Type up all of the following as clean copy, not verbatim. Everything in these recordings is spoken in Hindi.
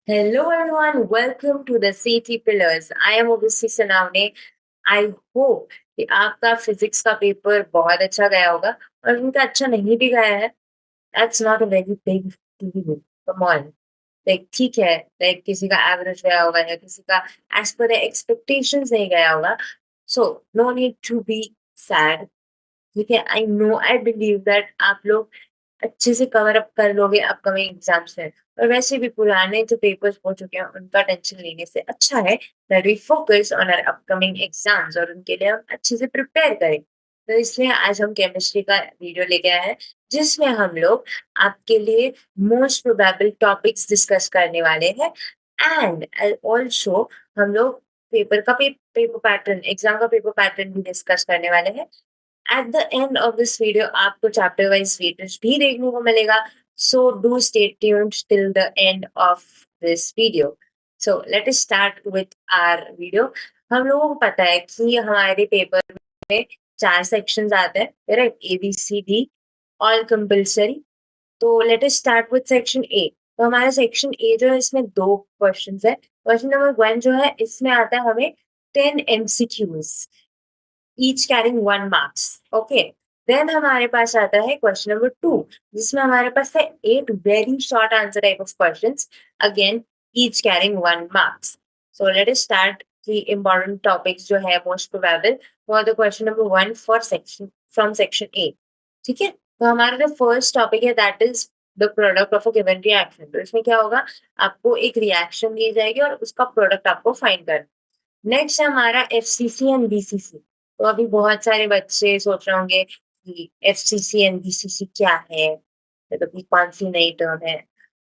Hello everyone, welcome to the CT Pillars. I am obviously Sunavne. I hope कि आपका फिजिक्स का पेपर बहुत अच्छा गया होगा और उनका अच्छा नहीं भी गया है. That's not a very big deal. Come on. Like ठीक है, like किसी का एवरेज गया होगा या किसी का as per the expectations नहीं गया होगा. So no need to be sad. ठीक है, I know I believe that आप लोग अच्छे से कवर अप कर लोगे अपकमिंग एग्जाम्स में. और वैसे भी पुराने जो पेपर्स हो चुके हैं उनका टेंशन लेने से अच्छा है that we focus on our upcoming exams और उनके लिए हम अच्छे से प्रिपेयर करें. तो इसलिए आज हम केमिस्ट्री का वीडियो लेके आए हैं जिसमें हम लोग आपके लिए मोस्ट प्रोबेबल टॉपिक्स डिस्कस करने वाले हैं. एंड ऑल्सो हम लोग पेपर का पेपर पैटर्न एग्जाम का पेपर पैटर्न भी डिस्कस करने वाले हैं. At the end of this video आपको चैप्टर वाइज वेटेज भी देखने को मिलेगा. So do stay tuned till the end of this video. So let us start with our video. हम लोगों को पता है कि हमारे पेपर में 4 सेक्शंस आते हैं, correct? A B C D all compulsory. तो let us start with section A. तो हमारा सेक्शन ए जो है इसमें 2 क्वेश्चंस है. क्वेश्चन नंबर 1 जो है इसमें आता है हमें 10 MCQs each carrying 1 marks. Okay. Then हमारे पास आता है क्वेश्चन नंबर 2 जिसमें हमारे पास है 8 very short answer type of questions, again each carrying 1 marks. So let us start the important topics जो है most probable for the question number 1 for section from section A. ठीक है, तो हमारा जो फर्स्ट टॉपिक है that is the product of a given reaction. तो इसमें क्या होगा, आपको एक रिएक्शन दी जाएगी और उसका प्रोडक्ट आपको फाइंड करना. नेक्स्ट है हमारा एफसीसी एंड बीसीसी. तो अभी बहुत सारे बच्चे सोच रहे होंगे कि एफसीसी एंड बीसीसी क्या है, मतलब कि कौन सी नई टर्म है.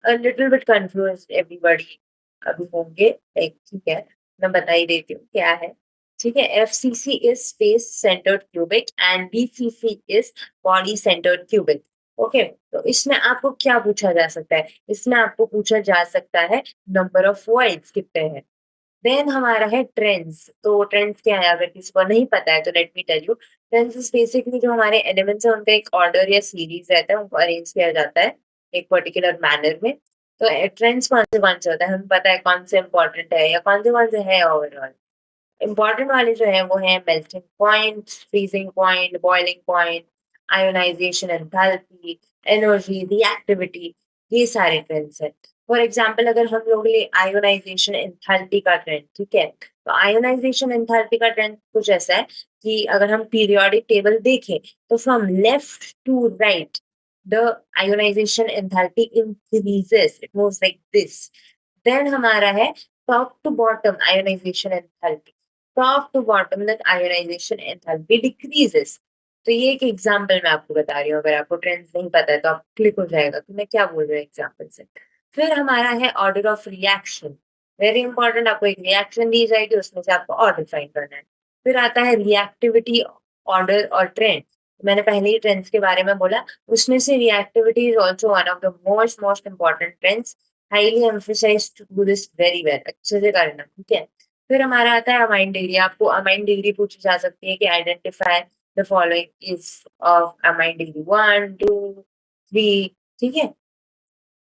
A little bit confuse everybody अभी होंगे. लाइक ठीक है, मैं बता ही देती हूँ क्या है. ठीक है, FCC is face centred cubic and BCC is body centred cubic. Okay, तो इसमें आपको क्या पूछा जा सकता है? इसमें आपको पूछा जा सकता है नंबर ऑफ वॉइड्स कितने हैं. देन हमारा है ट्रेंड्स. तो ट्रेंड्स क्या है अगर किसी को नहीं पता है तो let me tell you. Trends is basically जो हमारे एलिमेंट्स है उनका एक ऑर्डर या सीरीज रहता है, उनको अरेंज किया जाता है एक पर्टिकुलर मैनर में. तो ट्रेंड्स कौन से होता है, हमें पता है कौन से इंपॉर्टेंट है या कौन से है. ओवरऑल इम्पॉर्टेंट वाले जो है वो है melting point, freezing point, boiling point, ionisation, enthalpy, energy, reactivity. ये सारे ट्रेंड्स हैं. फॉर एग्जाम्पल अगर हम लोग ले आयोनाइजेशन एंथैल्पी का ट्रेंड, ठीक है, तो आयोनाइजेशन एंथैल्पी का ट्रेंड कुछ ऐसा है कि अगर हम पीरियोडिक टेबल देखें तो from left to right the ionisation enthalpy increases, it moves like this. Then हमारा है top to bottom ionisation enthalpy. Top to bottom that ionisation enthalpy decreases. तो ये एक एग्जांपल मैं आपको बता रही हूँ. अगर आपको ट्रेंड्स नहीं पता है तो आप क्लिक हो जाएगा कि मैं क्या बोल रही हूँ एग्जांपल से. फिर हमारा है order of reaction. Very important, आपको एक रिएक्शन दी जाएगी, उसमें से आपको ऑर्डर फाइंड करना है. फिर आता है रिएक्टिविटी, ऑर्डर और ट्रेंड. मैंने पहले ही ट्रेंड्स के बारे में बोला. उसमें से reactivity is also one of the most most important trends. Highly emphasise to do this very well, अच्छे से करना. ठीक है, फिर हमारा आता है अमाइन डिग्री. आपको अमाइन डिग्री पूछी जा सकती है कि identify the following is of amine degree 1 2 3. ठीक है,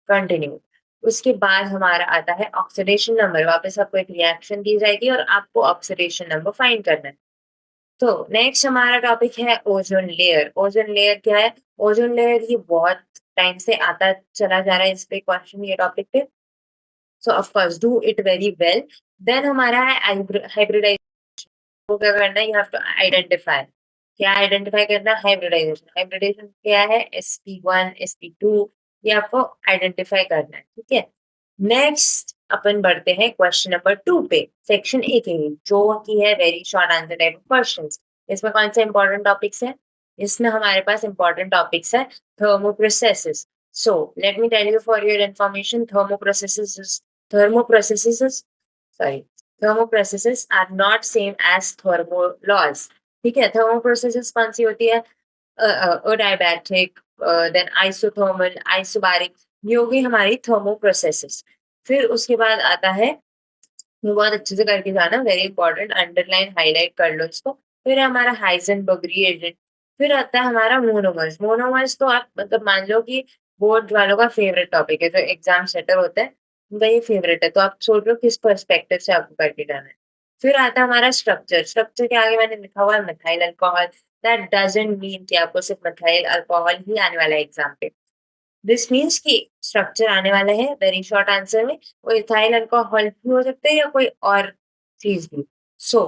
कंटिन्यू. उसके बाद हमारा आता है ऑक्सीडेशन नंबर. वापस आपको एक रिएक्शन दी जाएगी और आपको ऑक्सीडेशन नंबर फाइंड करना है. तो नेक्स्ट हमारा टॉपिक है ओजोन लेयर. ओजोन लेयर क्या है? ओजोन लेयर ये बहुत टाइम से आता चला जा रहा है इस पे क्वेश्चन, ये टॉपिक पे. So of course do it very well. Then हमारा है हाइब्रिडाइजेशन. वो क्या करना है, यू हैव टू आइडेंटिफाई. क्या आइडेंटिफाई करना? हाइब्रिडाइजेशन. हाइब्रिडाइजेशन क्या है? sp1 sp2. ये आपको आइडेंटिफाई करना है. ठीक है, नेक्स्ट अपन बढ़ते हैं क्वेश्चन नंबर 2 पे, सेक्शन ए के लिए, जो की है very short answer type of questions. इसमें कौन से इंपॉर्टेंट टॉपिक्स हैं? इसमें हमारे पास इंपॉर्टेंट टॉपिक्स है थर्मोप्रोसेसेस. So let me tell you for your information, thermoprocesses sorry thermoprocesses are not same as thermolaws. ठीक है, thermoprocesses कौन सी होती है? अडियाबैटिक, देन आइसोथर्मल, आइसोबारिक. ये हो गई हमारी थर्मोप्रोसेसेस. फिर उसके बाद आता है, ये बहुत अच्छे से करके जाना, वेरी इंपॉर्टेंट, अंडरलाइन हाईलाइट कर लो इसको. फिर हमारा हाइजेनबर्ग रिएजेंट. फिर आता है हमारा मोनोमर्स. मोनोमर्स तो आप मतलब मान लो कि बोर्ड वालों का फेवरेट टॉपिक है, जो एग्जाम सेटर होता है उनका ये फेवरेट है, तो आप सोच लो किस पर्सपेक्टिव से आपको करके जाना है। फिर आता है हमारा स्ट्रक्चर। स्ट्रक्चर के आगे मैंने लिखा हुआ है methyl alcohol. That doesn't mean कि आपको सिर्फ मिथाइल अल्कोहल ही आने वाला है एग्जाम पे। दिस मीन्स कि स्ट्रक्चर आने वाला है वेरी शॉर्ट आंसर में, वो इथाइल अल्कोहल भी हो सकता है या कोई और चीज भी। सो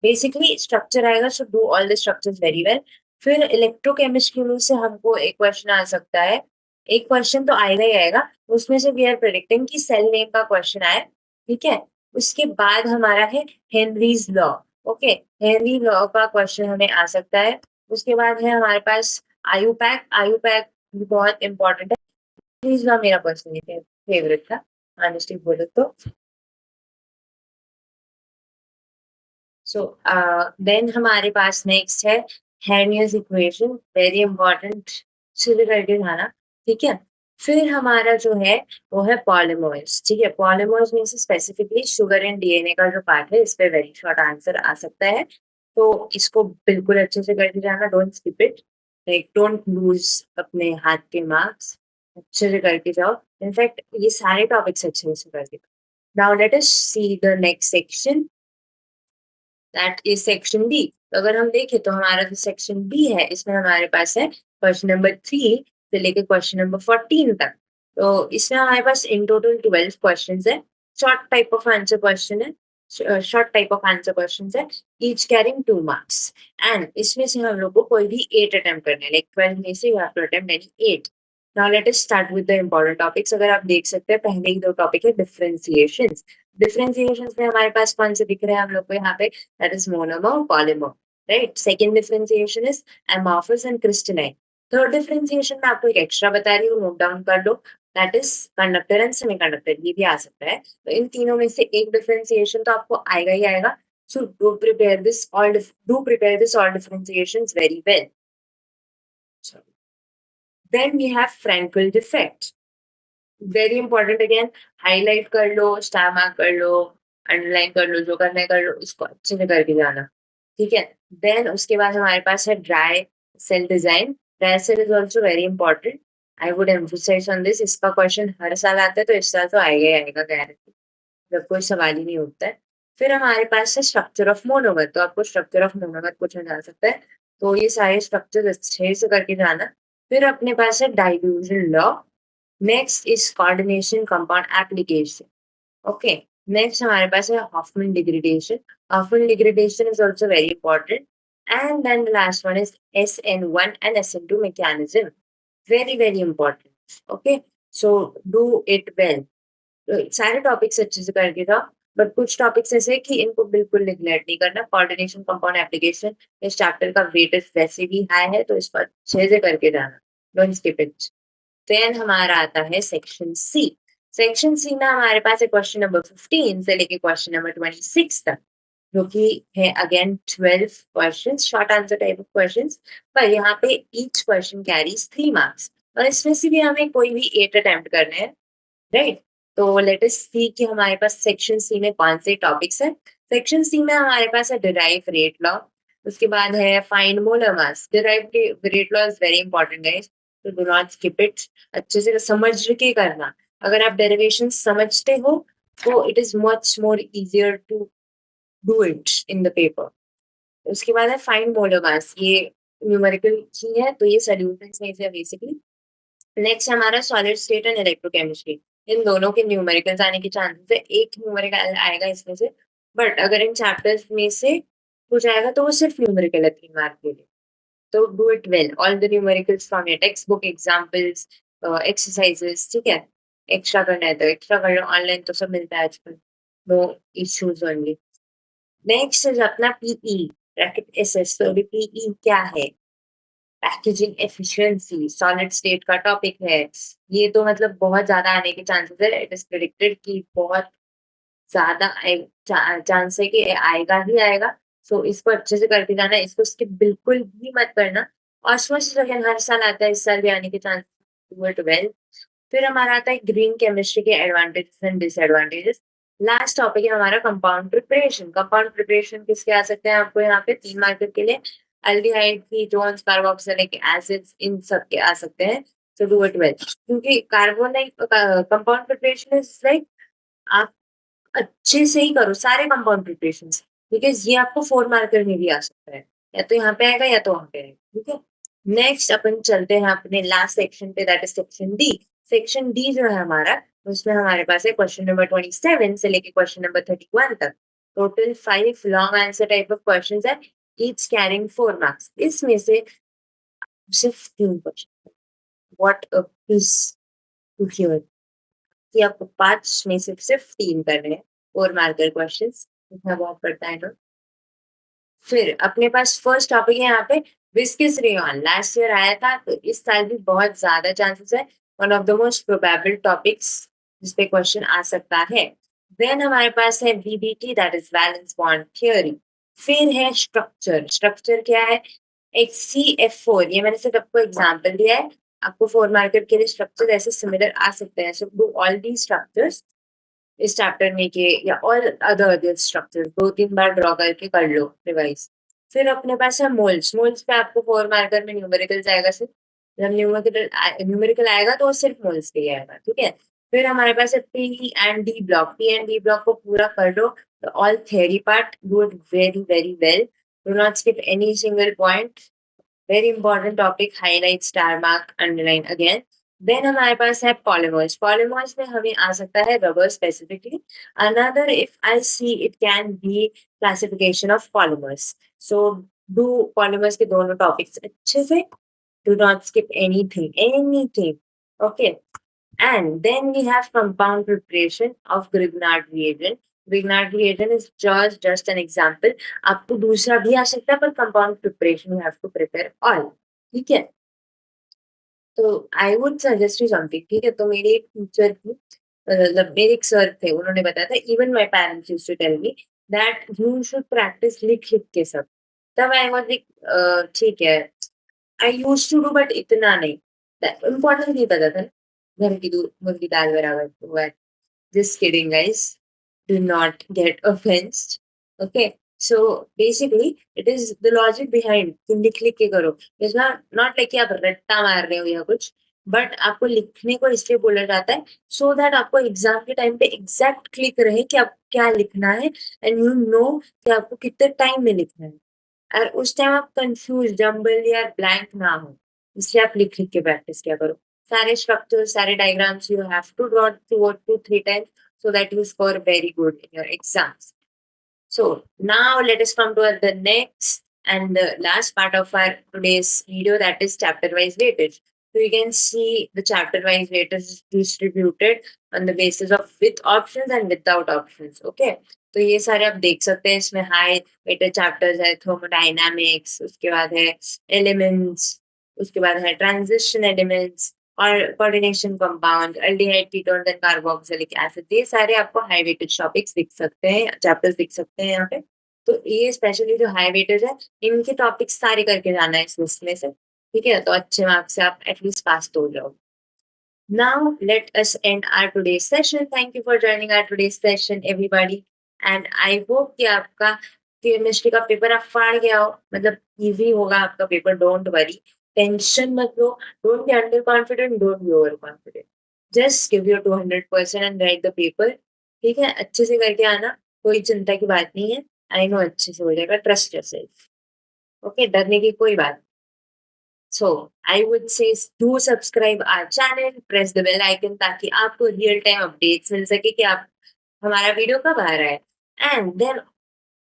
बेसिकली स्ट्रक्चर आएगा, so do all the structures very well. फिर इलेक्ट्रोकेमिस्ट्री में से हमको एक क्वेश्चन आ सकता है, एक क्वेश्चन तो आएगा ही आएगा, उसमें से वी आर प्रेडिक्टिंग कि सेल नेम का क्वेश्चन आए, ठीक है। उसके बाद हमारा है Henry's law. Okay, Henry law का क्वेश्चन हमें आ सकता है। उसके बाद है हमारे पास आयुपैक। आयुपैक भी बहुत इंपॉर्टेंट है। हेनरीज लॉ मेरा पर्सनली फेवरेट था, ऑनेस्टली बोलो तो। सो देन हमारे पास नेक्स्ट है हेर्नियस इक्वेशन, वेरी इंपॉर्टेंट, शुरू करके जाना, ठीक है। फिर हमारा जो है वो है पॉलीमर्स, ठीक है। पॉलीमर्स में से स्पेसिफिकली शुगर एंड डीएनए का जो पार्ट है, इस पे वेरी शॉर्ट आंसर आ सकता है, तो इसको बिल्कुल अच्छे से करके जाना, don't skip it, like don't lose अपने हाथ के मार्क्स, अच्छे से करके जाओ। इनफैक्ट ये सारे टॉपिक्स अच्छे से करके जाओ। Now let us see the next section, that is section B. तो अगर हम देखें तो हमारा जो सेक्शन बी है, इसमें हमारे पास है क्वेश्चन नंबर 3 से लेकर क्वेश्चन नंबर 14 तक। तो इसमें हमारे पास इन टोटल 12 क्वेश्चन है। Short type of answer question है, short type of answer question है, ईच कैरिंग 2 मार्क्स। एंड इसमें से हम लोग को कोई भी 8 अटेम्प्ट करने हैं, लाइक 12 में से you have to attempt any 8। Now let us start with the important topics. अगर आप देख सकते हैं पहले ही दो टॉपिक है डिफरेंशिएशन। डिफरेंशिएशन में हमारे पास कौन से दिख रहे हैं हम लोग को यहाँ पे, that is monomer, polymer, right? Second differentiation is amorphous and crystalline. Third differentiation में आपको एक एक्स्ट्रा बता रही हूँ, नोट डाउन कर लो, that is conductor and semiconductor, ये भी आ सकता है। तो इन तीनों में से एक डिफरेंशिएशन तो आपको आएगा ही आएगा। So do prepare this all differentiations very well. So, then we have Frankel defect. Very important again, highlight कर लो, स्टार मार्क कर लो, अंडरलाइन कर लो, जो करना है कर लो, इसको अच्छे से करके जाना, ठीक है। देन उसके बाद हमारे पास है dry cell design. Dry cell is also very important, I would emphasise on this. इसका क्वेश्चन हर साल आता है, तो इस साल तो आएगा ही आएगा गारंटी, जब कोई सवाल ही नहीं होता है। फिर हमारे पास है स्ट्रक्चर ऑफ मोनोमर, तो आपको स्ट्रक्चर ऑफ मोनोमर पूछा जा सकता है, तो ये सारे स्ट्रक्चर अच्छे से करके जाना। फिर अपने पास है dilution law. Next is coordination compound application. Okay, next हमारे पास है Hofmann degradation. Hofmann degradation is also very important. And then the last one is SN1 and SN2 mechanism, very very important. Okay, so do it well. तो सारे टॉपिक्स अच्छे से करके जाओ, बट कुछ टॉपिक्स ऐसे कि इनको बिल्कुल निगलेक्ट नहीं करना। कोऑर्डिनेशन कंपाउंड एप्लीकेशन, इस चैप्टर का वेटेज वैसे भी हाई है, तो इसको अच्छे से करके जाना, डोंट स्किप इट। देन हमारा आता है सेक्शन सी। सेक्शन सी में हमारे पास है क्वेश्चन नंबर 15 से लेके क्वेश्चन नंबर 26 तक, जो कि है again 12 question, short answer type of question, पर यहाँ पे ईच क्वेश्चन कैरीज 3 मार्क्स, और इसमें से भी हमें कोई भी 8 अटेम्प्ट करने हैं, राइट। तो लेट अस सी कि हमारे पास सेक्शन सी में कौन से टॉपिक्स है। सेक्शन सी में हमारे पास है डिराइव रेट लॉ। उसके बाद है find molar mass. Derive rate law is very important guys, तो डू नॉट स्किप इट, अच्छे से समझ के करना। अगर आप डेरिवेशन समझते हो तो it is much more easier to do it in the paper. उसके बाद है फाइंड मोलर मास, ये न्यूमेरिकल ही है, तो ये सॉल्यूशंस में से बेसिकली। नेक्स्ट हमारा सॉलिड स्टेट एंड इलेक्ट्रोकेमिस्ट्री, इन दोनों के न्यूमेरिकल्स आने के चांसेस है, एक न्यूमेरिकल आएगा इसमें से, बट अगर इन चैप्टर्स में से कुछ आएगा तो वो सिर्फ न्यूमेरिकल है 3 मार्क के लिए, तो do it well, all the numericals from your text book, examples, exercises, ठीक है। एक्स्ट्रा करना है तो एक्स्ट्रा कर लो, ऑनलाइन तो सब मिलता है आजकल, no issues only. Next is अपना पीई, ब्रैकेट एसएस। तो अभी पीई क्या है, पैकेजिंग एफिशिएंसी, सॉलिड स्टेट का टॉपिक है। ये तो मतलब बहुत ज्यादा आने के चांसेस है, इट इज प्रेडिक्टेड कि बहुत ज्यादा चांस है कि आएगा ही आएगा। सो इसको अच्छे से करके जाना, इसको स्किप बिल्कुल भी मत करना। ऑस्मोसिस सेकंड हर साल आता है, इस साल भी आने के चांस, डू इट वेल। फिर हमारा आता है ग्रीन केमिस्ट्री के advantages and disadvantages. Last topic है हमारा कंपाउंड प्रिपरेशन। कंपाउंड प्रिपरेशन किसके आ सकते हैं आपको यहाँ पे 3 मार्क के लिए, अल्डिहाइड, कीटोन्स, कार्बोक्सिलिक एसिड्स, इन सब के आ सकते हैं, सो डू इट वेल। क्योंकि carbonite compound preparation is like आप अच्छे से ही करो सारे कंपाउंड प्रिपरेशंस, बिकॉज़ ये आपको 4 मार्कर में भी आ सकता है। या तो यहाँ पे आएगा या तो वहाँ पे आएगा, ठीक है? नेक्स्ट अपन चलते हैं अपने लास्ट सेक्शन पे, that is section D. Section D जो है हमारा, उसमें हमारे पास है क्वेश्चन नंबर 27 से लेके क्वेश्चन नंबर 31 तक। Total 5 long answer type of questions है, ईच कैरिंग 4 मार्क्स। इसमें से सिर्फ 3 question, what a piece to hear, कि आपको 5 में से सिर्फ 3 करने हैं, 4 मार्कर क्वेश्चंस। इतना बहुत पड़ता है ना? फिर अपने पास फर्स्ट टॉपिक है यहाँ पे विस्कस रेयॉन। लास्ट ईयर आया था, तो इस साल भी बहुत ज़्यादा चांसेस है, one of the most probable topics जिस पे क्वेश्चन आ सकता है। देन हमारे पास है VBT, that is valence bond theory. फिर है स्ट्रक्चर। स्ट्रक्चर क्या है? एक CF4, ये मैंने सिर्फ आपको एग्जांपल दिया है। आपको 4 मार्कर के लिए स्ट्रक्चर ऐसे सिमिलर आ सकते हैं। So do all these structures इस चैप्टर में के, या ऑल अदर स्ट्रक्चर 2-3 बार ड्रॉ करके कर लो रिवाइज। फिर अपने पास है मोल्स। मोल्स पे आपको 4 मार्कर में न्यूमेरिकल्स आएगा सिर्फ। जब न्यूमेरिकल आएगा तो वो सिर्फ मोल्स पे ही आएगा, ठीक है? फिर हमारे पास है P and D block. P and D block को पूरा कर लो, तो all theory part do it very very well, do not skip any single point. Very important topic, highlight, star mark, underline again. Then हमारे पास है पॉलीमर्स। पॉलीमर्स में हमें आ सकता है rubber specifically. Another if I see it can be classification of polymers. So do polymers के दोनों टॉपिक्स अच्छे से, do not skip anything, okay? And then we have compound preparation of Grignard reagent. Grignard reagent is just an example. आपको दूसरा भी आ सकता है, पर compound preparation you have to prepare all. ठीक है? तो I would suggest you something, ठीक है? तो मेरी एक टीचर थी, मतलब मेरे एक सर थे, उन्होंने बताया था, even my parents used to tell me that you should practise लिख लिख के सब। तब आई वाज लाइक ठीक है, I used to do but इतना नहीं, इम्पोर्टेंट नहीं पता था ना, घर की दूध मुर्गी दाल बराबर हुआ है। Just kidding, guys. Do not get offended. Okay. So basically, it is the logic behind तुम लिख लिख के करो. It's not like कि आप रट्टा मार रहे हो या कुछ, बट आपको लिखने को इसलिए बोला जाता है सो दैट आपको एग्जाम के टाइम पे एग्जैक्ट क्लिक रहे कि आप क्या लिखना है, एंड यू नो कि आपको कितने टाइम में लिखना है, और उस टाइम आप कंफ्यूज, जम्बल या ब्लैंक ना हो। इसलिए आप लिख लिख के प्रैक्टिस किया करो। सारे स्ट्रक्चर्स, सारे diagrams you have to draw 2 or 3 times so that you score very good in your exams. So now let us come to the next and the last part of our today's video, that is chapter wise weightage. So you can see the chapter wise weightage is distributed on the basis of with options and without options. Okay. तो ये सारे आप देख सकते हैं, इसमें हाई वेटेड चैप्टर्स है थर्मोडायनामिक्स, उसके बाद है एलिमेंट्स, उसके बाद है ट्रांजिशन एलिमेंट्स और coordination compound, aldehyde, ketones and carboxylic acid. ये सारे आपको हाई वेटेज टॉपिक्स दिख सकते हैं, चैप्टर्स दिख सकते हैं यहाँ पे। तो ये स्पेशली जो हाई वेटेज है, इनके टॉपिक्स सारे करके जाना है इस लिस्ट में से, ठीक है? तो अच्छे मार्क्स से आप एटलीस्ट पास तो हो जाओ। Now let us end our today's session. Thank you for joining our today's session, everybody. And I hope कि आपका केमिस्ट्री का पेपर आप फाड़ गया हो, मतलब इजी होगा आपका पेपर, डोंट वरी, टेंशन मत लो, don't be under confident, don't be over confident, just give your 200% and write the paper, ठीक है? अच्छे से करके आना, कोई चिंता की बात नहीं है, आई नो अच्छे से हो जाएगा, ट्रस्ट योरसेल्फ, ओके? डरने की कोई बात। So I would say do subscribe our channel, press the bell icon ताकि आपको रियल टाइम अपडेट्स मिल सके कि आप हमारा वीडियो कब आ रहा है, and then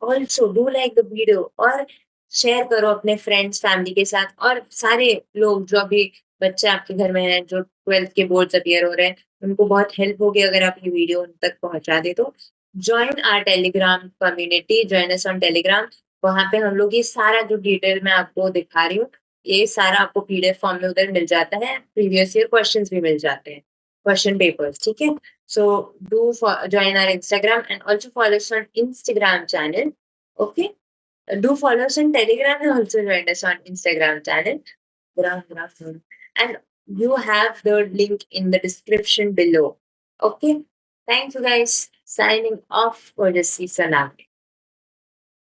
also do like the video और शेयर करो अपने फ्रेंड्स फैमिली के साथ, और सारे लोग जो अभी बच्चे आपके घर में हैं जो 12th के बोर्ड्स अपियर हो रहे हैं, उनको बहुत हेल्प होगी अगर आप ये वीडियो उन तक पहुंचा दे तो। Join our Telegram community, join us on Telegram. वहां पे हम लोग ये सारा जो डिटेल मैं आपको दिखा रही हूँ, ये सारा आपको पीडीएफ फॉर्म में उधर मिल जाता है, प्रीवियस ईयर क्वेश्चंस भी मिल जाते हैं, क्वेश्चन पेपर्स, ठीक है? So do join our Instagram and also follow us on Instagram channel. Okay. Do follow us on Telegram and also join us on Instagram channel. Good afternoon. And you have the link in the description below. Okay. Thank you guys. Signing off for the season.